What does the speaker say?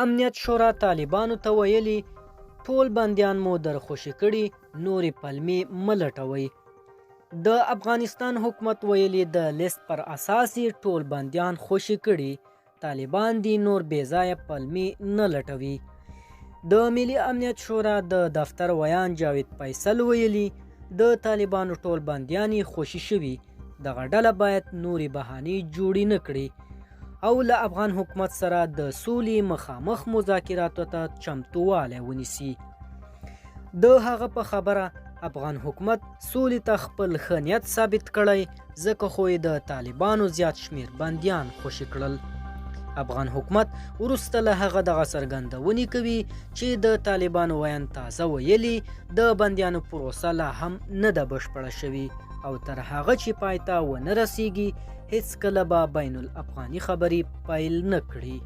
امنیت شورا طالبانو ته ویلي ټول بندیان مو درخوشي کړي، نورې پلمې مه لټوئ. د افغانستان حکومت ویلي د لیست پر اساس یې ټول بندیان خوشي کړي، طالبان دي نور بې ځایه پلمې نه لټوي. د ملي امنیت شورا د دفتر ویان جاوید فیصل ویلي د طالبانو ټول بندیان یې خوشي شوي، دغه ډله باید نورې بهانې جوړې نه کړي او له افغان حکومت سره د سولې مخامخ مذاکراتو ته چمتووالی ونیسي. د هغه په خبره افغان حکومت سولې ته خپل ښه نیت ثابت کړی، ځکه خو یې د طالبانو زیات شمیر بندیان خوشي کړل. افغان حکومت وروسته له هغه دغه څرګندونې کوي چې د طالبانو ویان تازه ویلي د بندیانو پروسه لا هم نه ده بشپړه شوې او تر هغه چې پای ته ونه رسیږي هیڅکله به بین الافغاني خبرې پیل نه کړي.